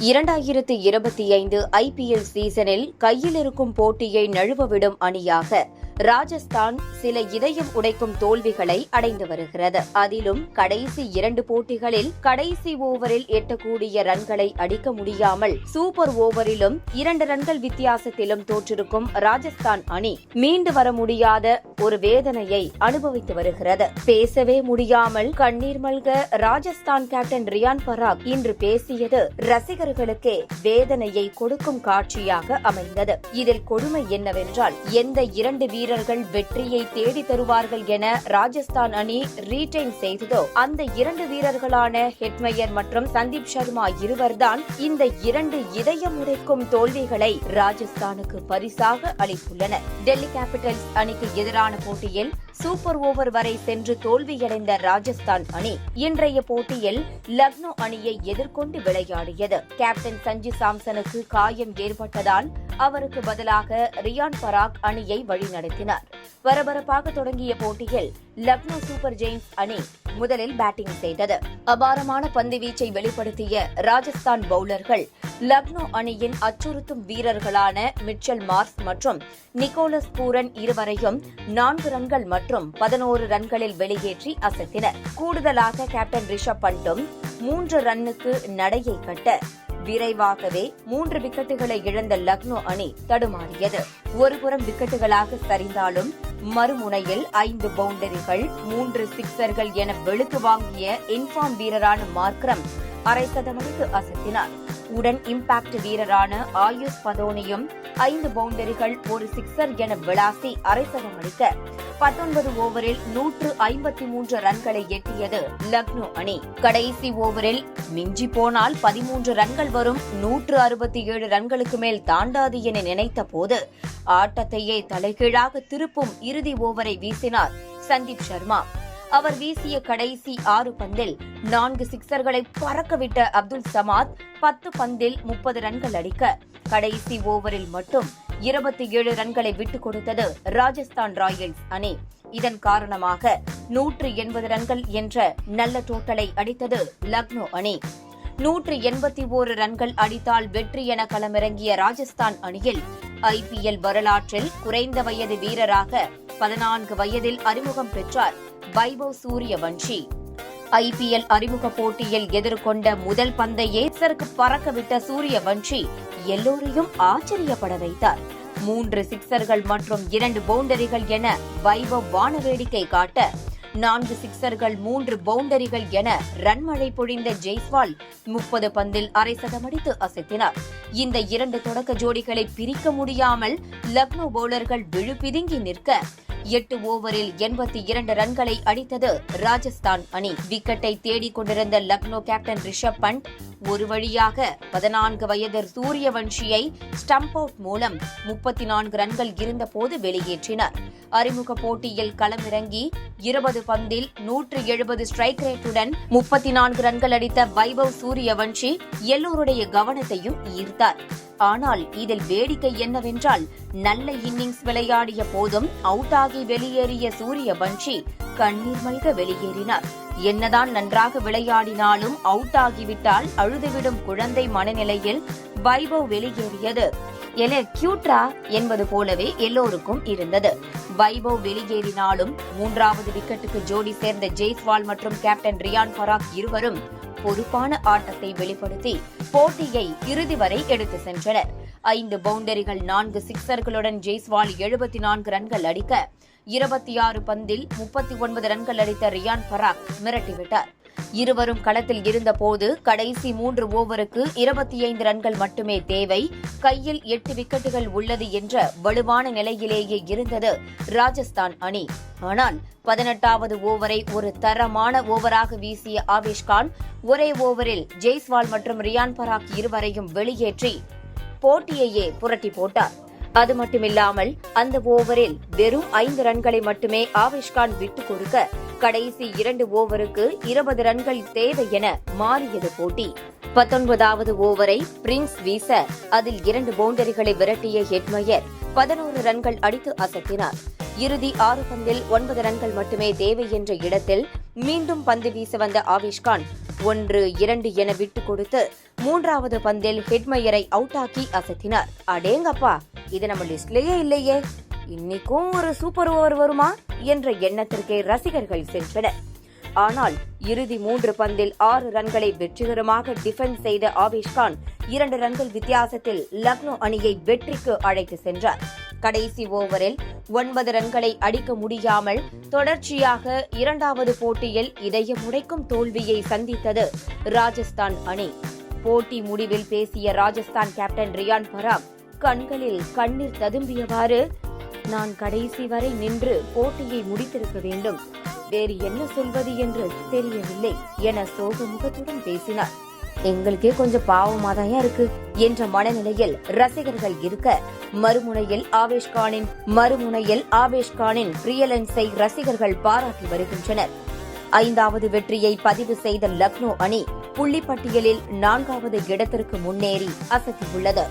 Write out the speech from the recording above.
2025 IPL சீசனில் கையில் இருக்கும் போட்டியை நழுவவிடும் அணியாக ராஜஸ்தான் சில இதயம் உடைக்கும் தோல்விகளை அடைந்து வருகிறது. அதிலும் கடைசி 2 போட்டிகளில் கடைசி ஓவரில் எட்டக்கூடிய ரன்களை அடிக்க முடியாமல் சூப்பர் ஓவரிலும் 2 ரன்கள் வித்தியாசத்திலும் தோற்றிருக்கும் ராஜஸ்தான் அணி மீண்டு வர முடியாத ஒரு வேதனையை அனுபவித்து வருகிறது. பேசவே முடியாமல் கண்ணீர் மல்க ராஜஸ்தான் கேப்டன் ரியான் பராக் இன்று பேசியது ரசிகர்களுக்கே வேதனையை கொடுக்கும் காட்சியாக அமைந்தது. இதில் கொடுமை என்னவென்றால் எந்த 2 வீரர்கள் வெற்றியை தேடி தருவார்கள் என ராஜஸ்தான் அணி ரீடைன் செய்ததோ அந்த 2 வீரர்களான ஹெட்மயர் மற்றும் சந்தீப் சர்மா இருவர்தான் இந்த 2 இதயம் உடைக்கும் தோல்விகளை ராஜஸ்தானுக்கு பரிசாக அளித்துள்ளனர். டெல்லி கேபிட்டல்ஸ் அணிக்கு எதிரான போட்டியில் சூப்பர் ஓவர் வரை சென்று தோல்வியடைந்த ராஜஸ்தான் அணி இன்றைய போட்டியில் லக்னோ அணியை எதிர்கொண்டு விளையாடியது. கேப்டன் சஞ்சு சாம்சனுக்கு காயம் ஏற்பட்டதால் அவருக்கு பதிலாக ரியான் பராக் அணியை வழிநடத்தினார். பரபரப்பாக தொடங்கிய போட்டியில் லக்னோ சூப்பர் ஜெயின்ஸ் அணி முதலில் பேட்டிங் செய்தது. அபாரமான பந்து வீச்சை வெளிப்படுத்திய ராஜஸ்தான் பவுலர்கள் லக்னோ அணியின் அச்சுறுத்தும் வீரர்களான மிச்சல் மார்ஸ் மற்றும் நிக்கோலஸ் பூரன் இருவரையும் 4 ரன்கள் மற்றும் 11 ரன்களில் வெளியேற்றி அசத்தினர். கூடுதலாக கேப்டன் ரிஷப் பண்டும் 3 ரன்னுக்கு நடையை கட்ட விரைவாகவே 3 விக்கெட்டுகளை இழந்த லக்னோ அணி தடுமாறியது. ஒருபுறம் விக்கெட்டுகளாக சரிந்தாலும் மறுமுனையில் 5 பவுண்டரிகள் 3 சிக்சர்கள் என வெளுத்து வாங்கிய இன்ஃபார்ம் வீரரான மார்க்ரம் அரை சதமடித்து அசத்தினார். உடன் இம்பாக்ட் வீரரான ஆயுஷ் பதோனியும் 5 பவுண்டரிகள் 1 சிக்சர் என விளாசி அரை சதமடிக்க 19 ஓவரில் 153 ரன்களை எட்டியது லக்னோ அணி. கடைசி ஓவரில் மிஞ்சி போனால் 13 ரன்கள் வரும், 167 ரன்களுக்கு மேல் தாண்டாது என நினைத்த போது ஆட்டத்தையே தலைகீழாக திருப்பும் இறுதி ஓவரை வீசினார் சந்தீப் சர்மா. அவர் வீசிய கடைசி 6 பந்தில் 4 சிக்சர்களை பறக்கவிட்ட அப்துல் சமாத் 10 பந்தில் 30 ரன்கள் அடிக்க கடைசி ஓவரில் மட்டும் 27 ரன்களை விட்டுக் கொடுத்தது ராஜஸ்தான் ராயல்ஸ் அணி. இதன் காரணமாக 180 ரன்கள் என்ற நல்ல டோட்டலை அடித்தது லக்னோ அணி. 181 ரன்கள் அடித்தால் வெற்றி என களமிறங்கிய ராஜஸ்தான் அணியில் ஐபிஎல் வரலாற்றில் குறைந்த வயது வீரராக 14 வயதில் அறிமுகம் பெற்றார் வைபவ் சூரியவன்ஷி. ஐபிஎல் அறிமுக போட்டியில் எதிர்கொண்ட முதல் பந்தையே சருக்கு பறக்கவிட்ட சூரியவன்ஷி எல்லோரையும் ஆச்சரியப்பட வைத்தார். 3 சிக்சர்கள் மற்றும் 2 பவுண்டரிகள் என வைபவ் வானவேடிக்கை காட்ட 4 சிக்சர்கள் 3 பவுண்டரிகள் என ரன்மழை பொழிந்த ஜெய்ஸ்வால் 30 பந்தில் அரை சதமடித்து அசத்தினார். இந்த 2 தொடக்க ஜோடிகளை பிரிக்க முடியாமல் லக்னோ பவுலர்கள் விழுபிதுங்கி நிற்க 8 ஓவரில் 82 ரன்களை அடித்தது ராஜஸ்தான் அணி. விக்கெட்டை தேடிக் கொண்டிருந்த லக்னோ கேப்டன் ரிஷப் பண்ட் ஒரு வழியாக 14 வயது சூரியவன்ஷியை ஸ்டம்ப் அவுட் மூலம் 34 ரன்கள் இருந்தபோது வெளியேற்றினார். அறிமுக போட்டியில் களமிறங்கி 20 பந்தில் 170 ஸ்ட்ரைக் ரேட்டுடன் 34 ரன்கள் அடித்த வைபவ் சூரியவன்ஷி எல்லோருடைய கவனத்தையும் ஈர்த்தார். ஆனால் இதில் வேடிக்கை என்னவென்றால் நல்ல இன்னிங்ஸ் விளையாடிய போதும் அவுட் ஆகி வெளியேறிய சூரியவன்ஷி கண்ணீர் மல்க வெளியேறினார். என்னதான் நன்றாக விளையாடினாலும் அவுட் ஆகிவிட்டால் அழுதுவிடும் குழந்தை மனநிலையில் வைபவ் வெளியேறியது என கியூட்ரா என்பது போலவே எல்லோருக்கும் இருந்தது. வைபவ் வெளியேறினாலும் 3வது விக்கெட்டுக்கு ஜோடி சேர்ந்த ஜெய்ஸ்வால் மற்றும் கேப்டன் ரியான் பராக் இருவரும் பொறுப்பான ஆட்டத்தை வெளிப்படுத்தி போட்டியை இறுதி வரை எடுத்து சென்றனர். 5 பவுண்டரிகள் 4 சிக்சர்களுடன் ஜெய்ஸ்வால் 74 ரன்கள் அடிக்க 26 பந்தில் 39 ரன்கள் அடித்த ரியான் பராக் மிரட்டிவிட்டார். இருவரும் களத்தில் இருந்தபோது கடைசி 3 ஓவருக்கு 25 ரன்கள் மட்டுமே தேவை, கையில் 8 விக்கெட்டுகள் உள்ளது என்ற வலுவான நிலையிலேயே இருந்தது ராஜஸ்தான் அணி. ஆனால் 18வது ஓவரை ஒரு தரமான ஓவராக வீசிய ஆவேஷ்கான் ஒரே ஓவரில் ஜெய்ஸ்வால் மற்றும் ரியான் பராக் இருவரையும் வெளியேற்றி போட்டியையே புரட்டி போட்டார். அது மட்டுமில்லாமல் அந்த ஓவரில் வெறும் 5 ரன்களை மட்டுமே ஆவேஷ்கான் விட்டுக் கொடுக்க கடைசி 2 ஓவருக்கு 20 ரன்கள் தேவை என மாறியது போட்டி. 19வது ஓவரை பிரின்ஸ் வீச அதில் 2 பவுண்டரிகளை விரட்டிய ஹெட்மயர் 11 ரன்கள் அடித்து அசத்தினார். இறுதி 6 பந்தில் 9 ரன்கள் மட்டுமே தேவை என்ற இடத்தில் மீண்டும் பந்து வீச வந்த ஆவேஷ்கான் 1-2 என விட்டுக் கொடுத்து 3வது பந்தில் ஹெட்மயரை அவுட் ஆக்கி அசத்தினார். அடேங்கப்பா, இது நம்ம லிஸ்ட்லயே இல்லையே, இன்னைக்கும் ஒரு சூப்பர் ஓவர் வருமா என்ற எண்ணத்திற்கே ரசிகர்கள் சென்றனர். ஆனால் இறுதி 3 பந்தில் 6 ரன்களை வெற்றிகரமாக டிஃபென்ஸ் செய்த ஆவேஷ்கான் 2 ரன்கள் வித்தியாசத்தில் லக்னோ அணியை வெற்றிக்கு அழைத்து சென்றார். கடைசி ஓவரில் 9 ரன்களை அடிக்க முடியாமல் தொடர்ச்சியாக 2வது போட்டியில் இதயம் உடைக்கும் தோல்வியை சந்தித்தது ராஜஸ்தான் அணி. போட்டி முடிவில் பேசிய ராஜஸ்தான் கேப்டன் ரியான் பராக் கண்களில் கண்ணீர் ததும்பியவாறு, நான் கடைசி வரை நின்று போட்டியை முடித்திருக்க வேண்டும், வேறு என்ன சொல்வது என்று தெரியவில்லை என சோக முகத்துடன் பேசினார். எங்களுக்கே கொஞ்சம் பாவமாதான் இருக்கு என்ற மனநிலையில் ரசிகர்கள் இருக்க, மறுமுனையில் ஆவேஷ்கானின் பிரியலன்ஸை ரசிகர்கள் பாராட்டி வருகின்றனர். 5வது வெற்றியை பதிவு செய்த லக்னோ அணி புள்ளிப்பட்டியலில் 4வது இடத்திற்கு முன்னேறி அசத்தியுள்ளது.